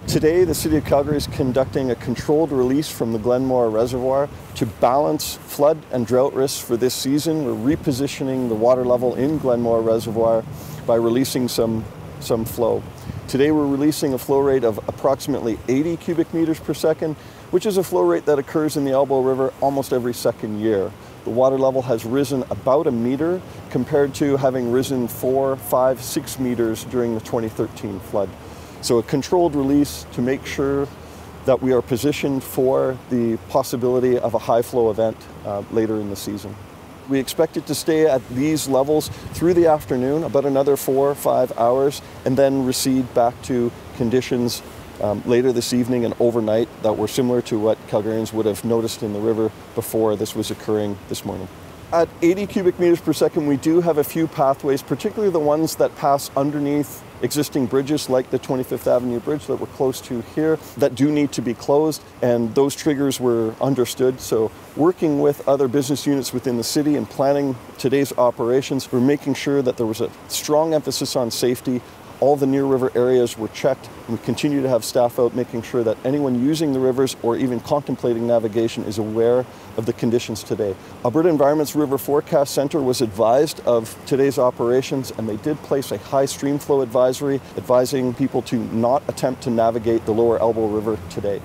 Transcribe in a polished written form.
Today, the City of Calgary is conducting a controlled release from the Glenmore Reservoir to balance flood and drought risks for this season. We're repositioning the water level in Glenmore Reservoir by releasing some flow. Today, we're releasing a flow rate of approximately 80 cubic meters per second, which is a flow rate that occurs in the Elbow River almost every second year. The water level has risen about a meter compared to having risen 4, 5, 6 meters during the 2013 flood. So a controlled release to make sure that we are positioned for the possibility of a high flow event later in the season. We expect it to stay at these levels through the afternoon, about another 4 or 5 hours, and then recede back to conditions later this evening and overnight that were similar to what Calgarians would have noticed in the river before this was occurring this morning. At 80 cubic meters per second, we do have a few pathways, particularly the ones that pass underneath existing bridges like the 25th Avenue Bridge that we're close to here, that do need to be closed, and those triggers were understood. So working with other business units within the city and planning today's operations, we're making sure that there was a strong emphasis on safety. All the near river areas were checked, and we continue to have staff out making sure that anyone using the rivers or even contemplating navigation is aware of the conditions today. Alberta Environment's River Forecast Centre was advised of today's operations, and they did place a high stream flow advisory advising people to not attempt to navigate the lower Elbow River today.